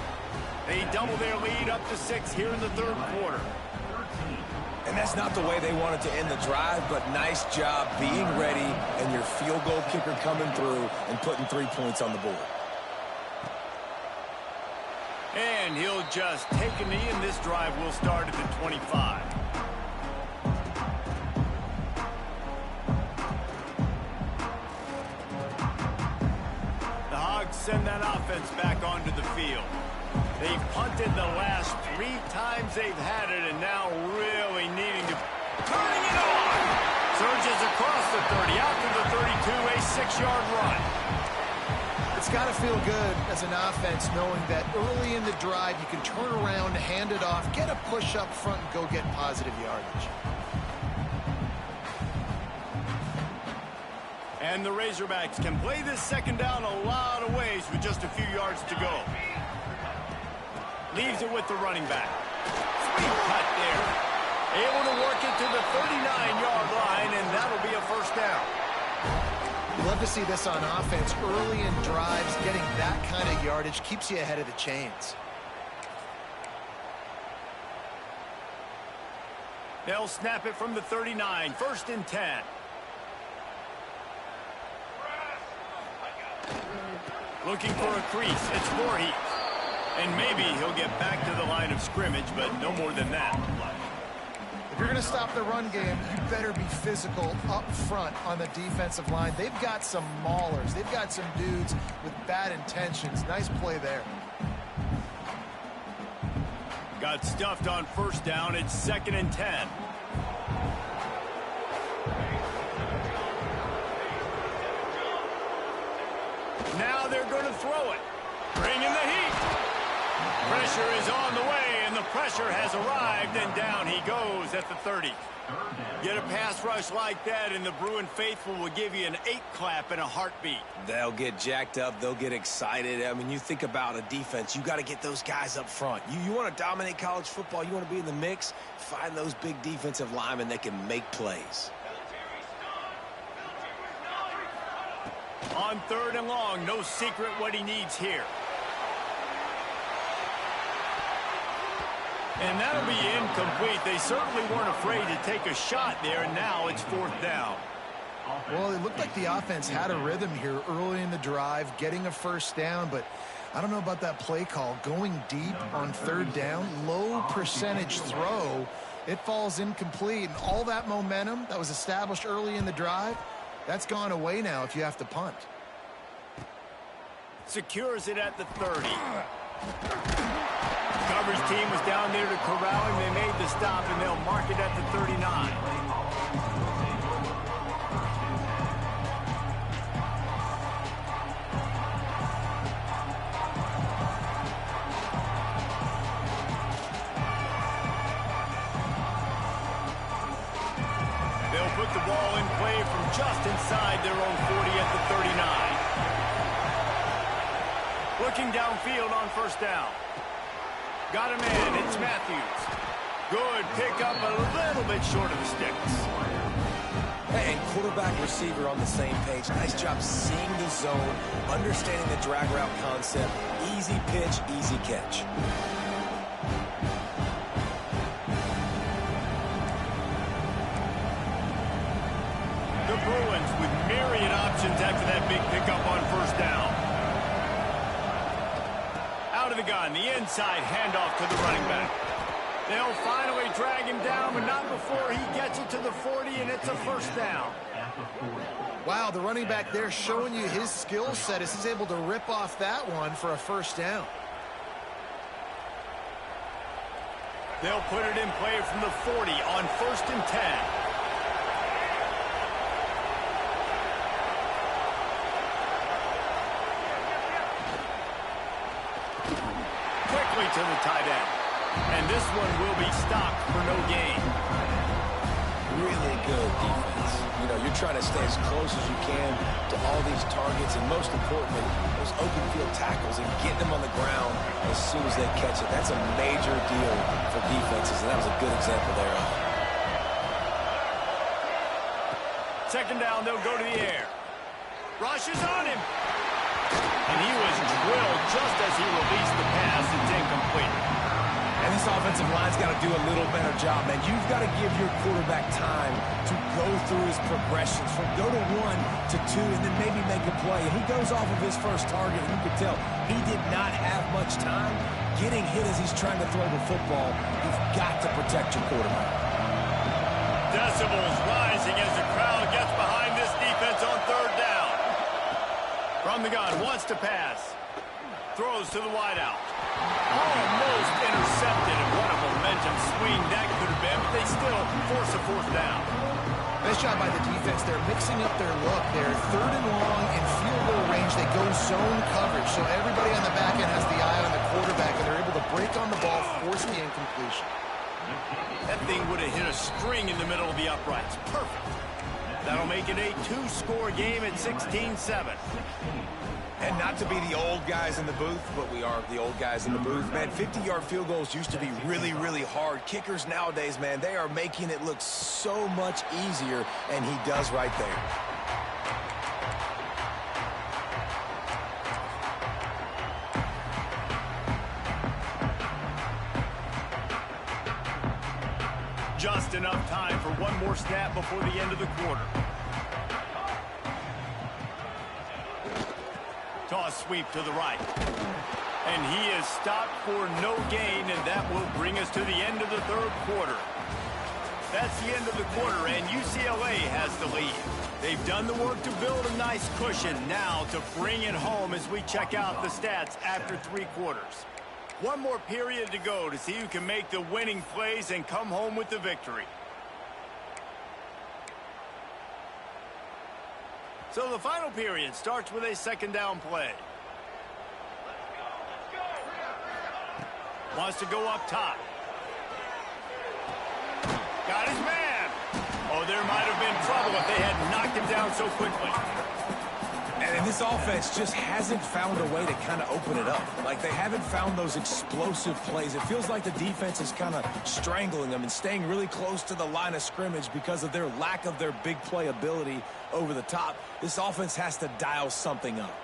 They double their lead up to 6 here in the 3rd quarter. And that's not the way they wanted to end the drive, but nice job being ready and your field goal kicker coming through and putting 3 points on the board. And he'll just take a knee, and this drive will start at the 25. The Hogs send that offense back onto the field. They've punted the last 3 times they've had it, and now really needing to... Turning it on! Surges across the 30, out to the 32, a 6-yard run. It's got to feel good as an offense knowing that early in the drive you can turn around, hand it off, get a push up front, and go get positive yardage. And the Razorbacks can play this 2nd down a lot of ways with just a few yards to go. Leaves it with the running back. Sweet cut there. Able to work it to the 39-yard line, and that'll be a first down. Love to see this on offense. Early in drives, getting that kind of yardage keeps you ahead of the chains. They'll snap it from the 39, 1st and 10. Looking for a crease, it's Voorhees. And maybe he'll get back to the line of scrimmage, but no more than that. The If you're going to stop the run game, you better be physical up front on the defensive line. They've got some maulers. They've got some dudes with bad intentions. Nice play there. Got stuffed on first down. It's 2nd and 10. Now they're going to throw it. Bring in the heat. Pressure is on the way, and the pressure has arrived, and down he goes at the 30. Get a pass rush like that, and the Bruin faithful will give you an 8 clap in a heartbeat. They'll get jacked up. They'll get excited. I mean, you think about a defense. You got to get those guys up front. You want to dominate college football. You want to be in the mix. Find those big defensive linemen that can make plays. On 3rd and long, no secret what he needs here. And that'll be incomplete. They certainly weren't afraid to take a shot there, and now it's 4th down. Well, it looked like the offense had a rhythm here early in the drive, getting a first down, but I don't know about that play call. Going deep on 3rd down, low percentage throw, it falls incomplete, and all that momentum that was established early in the drive, that's gone away now if you have to punt. Secures it at the 30. Coverage team was down there to corral him. They made the stop, and they'll mark it at the 39. They'll put the ball in play from just inside their own 40 at the 39. Looking downfield on first down. Got a man. It's Matthews. Good pickup, a little bit short of the sticks. Hey, and quarterback receiver on the same page. Nice job seeing the zone, understanding the drag route concept. Easy pitch, easy catch. The Bruins with myriad options after that big pickup on first down. Out of the gun, the inside handoff to the running back. They'll finally drag him down, but not before he gets it to the 40, and it's a first down. Wow, the running back there showing you his skill set as he's able to rip off that one for a first down. They'll put it in play from the 40 on 1st and 10. To the tight end. And this one will be stopped for no gain. Really good defense. You know, you're trying to stay as close as you can to all these targets, and most importantly, those open field tackles and getting them on the ground as soon as they catch it. That's a major deal for defenses, and that was a good example there. 2nd down, they'll go to the air. Rush is on him. And he was drilled just as he released the pass. It's incomplete. And this offensive line's got to do a little better job, man. You've got to give your quarterback time to go through his progressions from go to 1 to 2 and then maybe make a play. And he goes off of his first target, and you could tell he did not have much time getting hit as he's trying to throw the football. You've got to protect your quarterback. Decibels rising as the crowd gets behind this defense on 3rd down. From the gun, wants to pass. Throws to the wideout. Almost intercepted, and what a momentum swing that could have been, but they still force a 4th down. Nice job by the defense. They're mixing up their look. They're 3rd and long in field goal range. They go zone coverage, so everybody on the back end has the eye on the quarterback, and they're able to break on the ball, force the incompletion. That thing would have hit a string in the middle of the uprights. Perfect. That'll make it a 2-score game at 16-7. And not to be the old guys in the booth, but we are the old guys in the booth, man. 50-yard field goals used to be really, really hard. Kickers nowadays, man, they are making it look so much easier, and he does right there. Just enough time for one more snap before the end of the quarter. Toss sweep to the right. And he is stopped for no gain, and that will bring us to the end of the 3rd quarter. That's the end of the quarter, and UCLA has the lead. They've done the work to build a nice cushion. Now to bring it home as we check out the stats after 3 quarters. One more period to go to see who can make the winning plays and come home with the victory. So the final period starts with a second down play. Wants to go up top. Got his man. Oh, there might have been trouble if they had knocked him down so quickly. And this offense just hasn't found a way to kind of open it up. Like, they haven't found those explosive plays. It feels like the defense is kind of strangling them and staying really close to the line of scrimmage because of their lack of their big play ability over the top. This offense has to dial something up.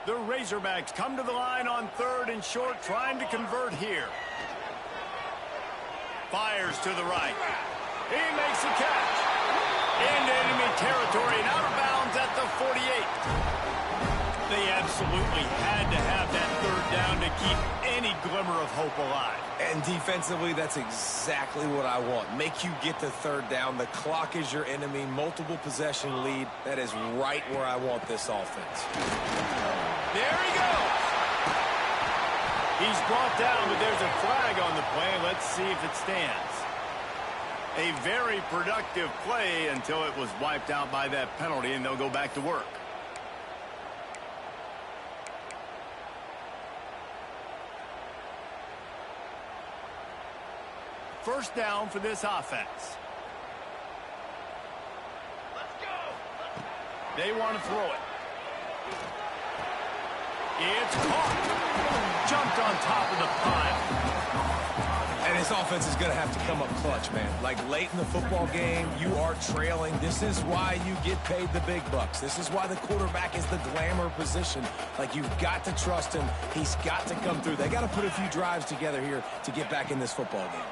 The Razorbacks come to the line on 3rd and short, trying to convert here. Fires to the right. He makes a catch. Into enemy territory and out of bounds at the 48. They absolutely had to have that 3rd down to keep any glimmer of hope alive. And defensively, that's exactly what I want. Make you get the 3rd down. The clock is your enemy. Multiple possession lead. That is right where I want this offense. There he goes. He's brought down, but there's a flag on the play. Let's see if it stands. A very productive play until it was wiped out by that penalty, and they'll go back to work. First down for this offense. Let's go. They want to throw it. It's caught. Jumped on top of the pile. And this offense is going to have to come up clutch, man. Like, late in the football game, you are trailing. This is why you get paid the big bucks. This is why the quarterback is the glamour position. Like, you've got to trust him. He's got to come through. They got to put a few drives together here to get back in this football game.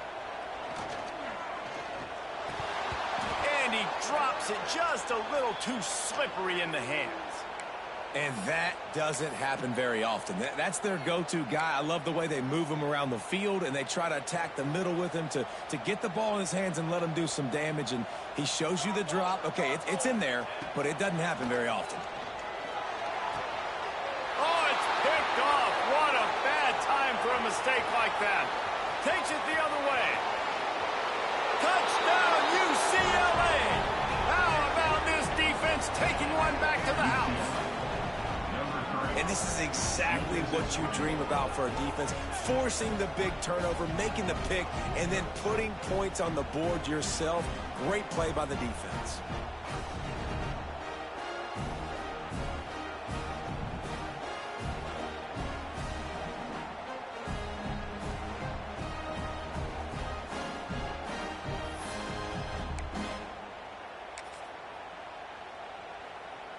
And he drops it just a little too slippery in the hands. And that doesn't happen very often. That's their go-to guy. I love the way they move him around the field, and they try to attack the middle with him to get the ball in his hands and let him do some damage. And he shows you the drop. Okay, it's in there, but it doesn't happen very often. Oh, it's picked off. What a bad time for a mistake like that. Takes it the other way. Touchdown, UCLA. How about this defense taking one back to the house? And this is exactly what you dream about for a defense. Forcing the big turnover, making the pick, and then putting points on the board yourself. Great play by the defense.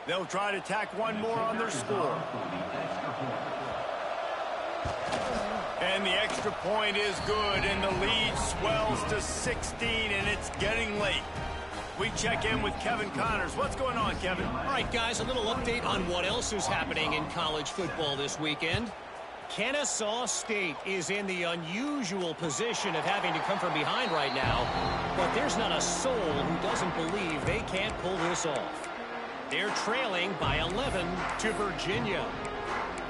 They'll try to tack one more on their score. And the extra point is good, and the lead swells to 16, and it's getting late. We check in with Kevin Connors. What's going on, Kevin? All right, guys, a little update on what else is happening in college football this weekend. Kennesaw State is in the unusual position of having to come from behind right now, but there's not a soul who doesn't believe they can't pull this off. They're trailing by 11 to Virginia.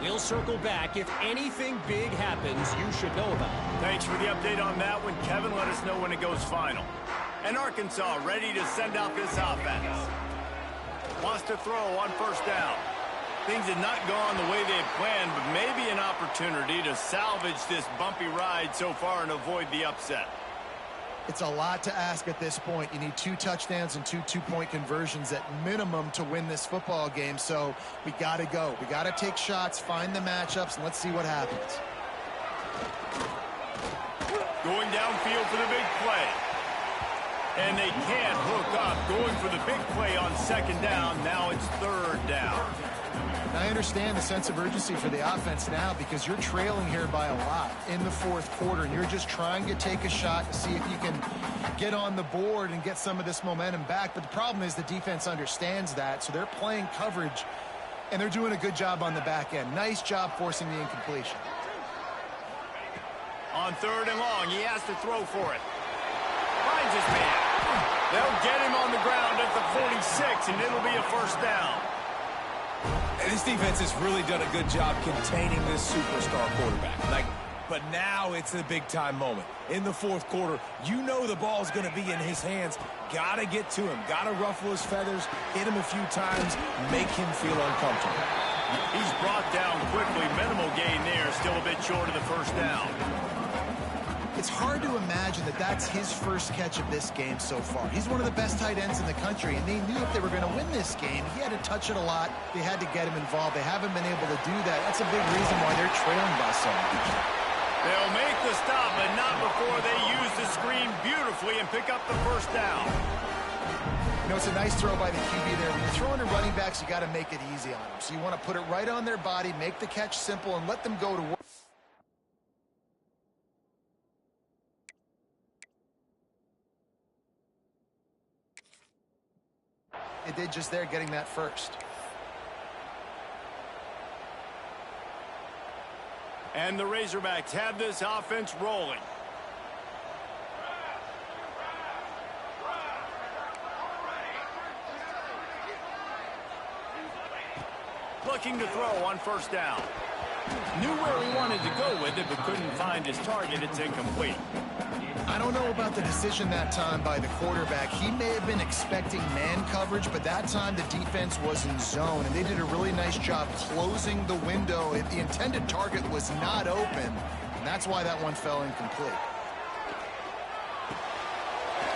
We'll circle back. If anything big happens, you should know about it. Thanks for the update on that one, Kevin. Let us know when it goes final. And Arkansas ready to send out this offense. Wants to throw on first down. Things had not gone the way they had planned, but maybe an opportunity to salvage this bumpy ride so far and avoid the upset. It's a lot to ask at this point. You need 2 touchdowns and 2 two-point conversions at minimum to win this football game. So we got to go. We got to take shots, find the matchups, and let's see what happens. Going downfield for the big play. And they can't hook up. Going for the big play on second down. Now it's third down. I understand the sense of urgency for the offense now because you're trailing here by a lot in the fourth quarter, and you're just trying to take a shot to see if you can get on the board and get some of this momentum back. But the problem is the defense understands that, so they're playing coverage, and they're doing a good job on the back end. Nice job forcing the incompletion. On third and long, he has to throw for it. Finds his man. They'll get him on the ground at the 46, and it'll be a first down. And this defense has really done a good job containing this superstar quarterback. But now it's a big-time moment. In the fourth quarter, you know the ball's going to be in his hands. Got to get to him. Got to ruffle his feathers, hit him a few times, make him feel uncomfortable. He's brought down quickly. Minimal gain there. Still a bit short of the first down. It's hard to imagine that that's his first catch of this game so far. He's one of the best tight ends in the country, and they knew if they were going to win this game, he had to touch it a lot. They had to get him involved. They haven't been able to do that. That's a big reason why they're trailing by so much. They'll make the stop, but not before they use the screen beautifully and pick up the first down. You know, it's a nice throw by the QB there. When you're throwing to running backs, you got to make it easy on them. So you want to put it right on their body, make the catch simple, and let them go to work. It did just there, getting that first. And the Razorbacks have this offense rolling. Looking to throw on first down. Knew where he wanted to go with it, but couldn't find his target. It's incomplete. I don't know about the decision that time by the quarterback. He may have been expecting man coverage, but that time the defense was in zone, and they did a really nice job closing the window if the intended target was not open, and that's why that one fell incomplete.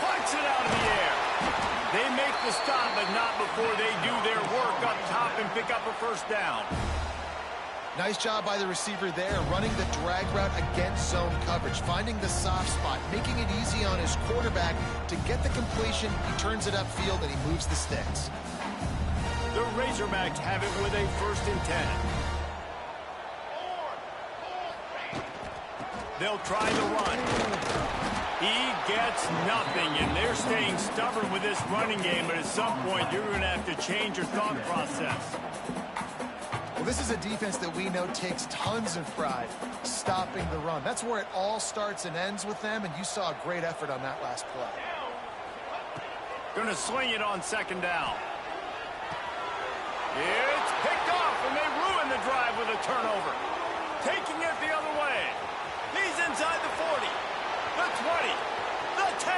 Puts it out of the air. They make the stop, but not before they do their work up top and pick up a first down. Nice job by the receiver there, running the drag route against zone coverage, finding the soft spot, making it easy on his quarterback to get the completion. He turns it upfield, and he moves the sticks. The Razorbacks have it with a 1st and 10. They'll try the run. He gets nothing, and they're staying stubborn with this running game, but at some point you're going to have to change your thought process. Well, this is a defense that we know takes tons of pride stopping the run. That's where it all starts and ends with them, and you saw a great effort on that last play. Going to sling it on 2nd down. It's picked off, and they ruin the drive with a turnover. Taking it the other way. He's inside the 40, the 20, the 10,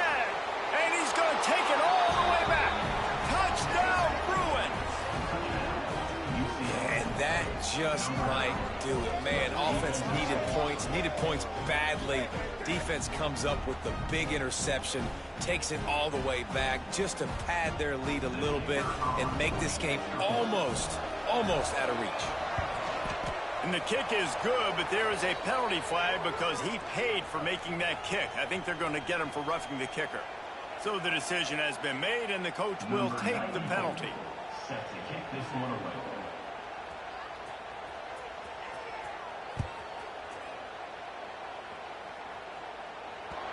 and he's going to take it all the way back. Touchdown, Bruins. And that just might do it. Man, offense needed points badly. Defense comes up with the big interception, takes it all the way back just to pad their lead a little bit and make this game almost out of reach. And the kick is good, but there is a penalty flag because he paid for making that kick. I think they're going to get him for roughing the kicker. So the decision has been made, and the coach will take the penalty. Set to kick this one away.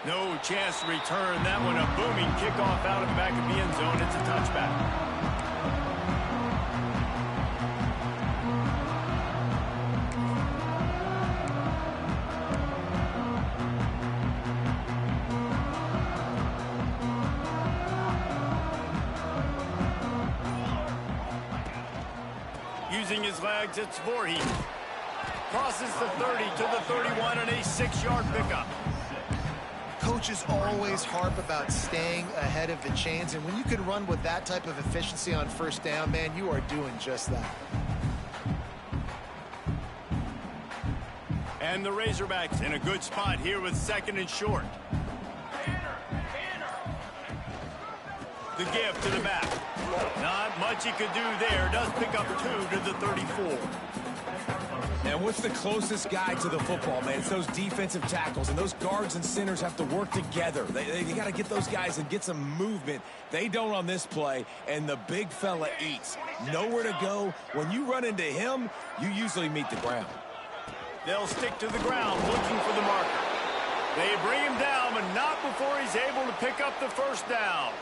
No chance to return that one. A booming kickoff out of the back of the end zone. It's a touchback. Using his legs, it's Voorhees. Crosses the 30 to the 31 and a 6-yard pickup. Coaches always harp about staying ahead of the chains, and when you can run with that type of efficiency on 1st down, man, you are doing just that. And the Razorbacks in a good spot here with 2nd and short. The give to the back. Not much he could do there. Does pick up 2 to the 34. And what's the closest guy to the football, man? It's those defensive tackles, and those guards and centers have to work together. They got to get those guys and get some movement. They don't on this play, and the big fella eats. Nowhere to go. When you run into him, you usually meet the ground. They'll stick to the ground looking for the marker. They bring him down, but not before he's able to pick up the 1st down.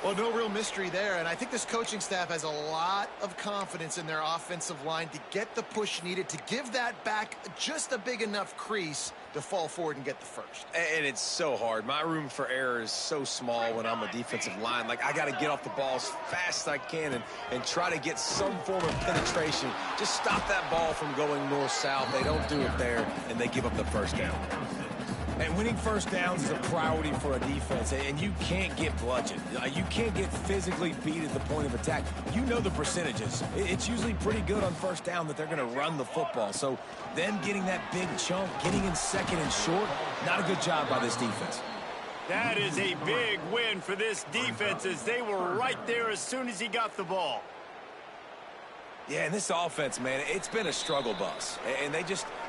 Well, no real mystery there, and I think this coaching staff has a lot of confidence in their offensive line to get the push needed to give that back just a big enough crease to fall forward and get the first. And it's so hard. My room for error is so small when I'm a defensive line. Like, I got to get off the ball as fast as I can and try to get some form of penetration. Just stop that ball from going north-south. They don't do it there, and they give up the first down. And winning first downs is a priority for a defense, and you can't get bludgeoned. You can't get physically beat at the point of attack. You know the percentages. It's usually pretty good on first down that they're going to run the football. So them getting that big chunk, getting in second and short, not a good job by this defense. That is a big win for this defense as they were right there as soon as he got the ball. Yeah, and this offense, man, it's been a struggle bus. And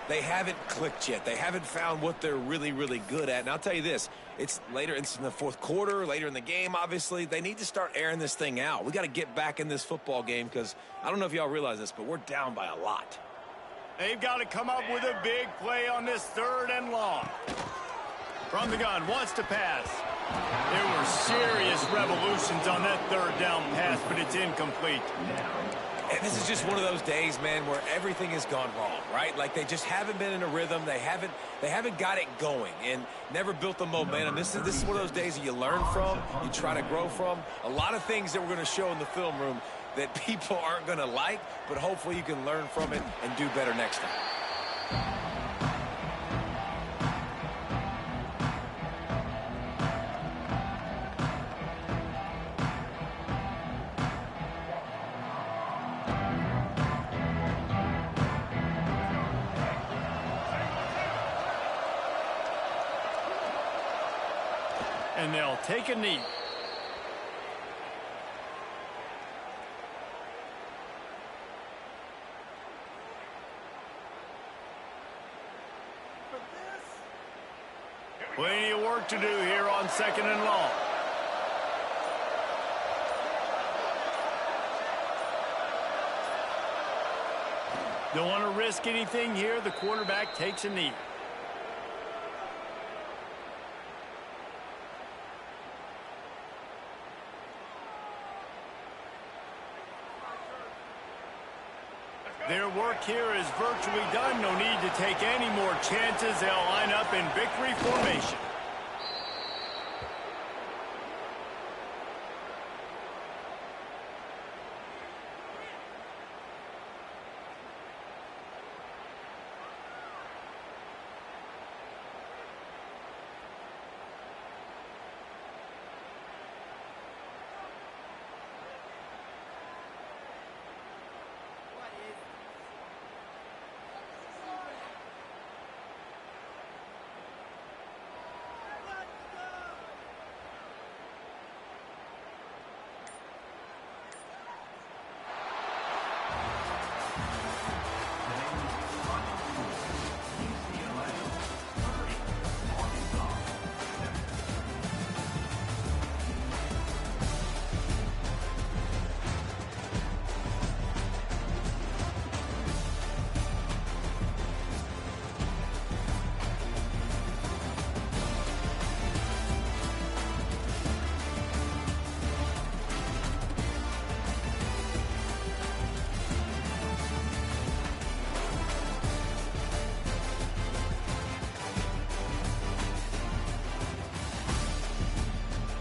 they haven't clicked yet. They haven't found what they're really, really good at. And I'll tell you this, it's in the fourth quarter, later in the game, obviously. They need to start airing this thing out. We got to get back in this football game because I don't know if y'all realize this, but we're down by a lot. They've got to come up with a big play on this 3rd and long. From the gun, wants to pass. There were serious revolutions on that 3rd down pass, but it's incomplete. And this is just one of those days, man, where everything has gone wrong, right? Like they just haven't been in a rhythm. They haven't got it going and never built the momentum. This is one of those days that you learn from, you try to grow from. A lot of things that we're going to show in the film room that people aren't going to like, but hopefully you can learn from it and do better next time. And they'll take a knee. Plenty of work to do here on 2nd and long. Don't want to risk anything here. The quarterback takes a knee. Their work here is virtually done. No need to take any more chances. They'll line up in victory formation.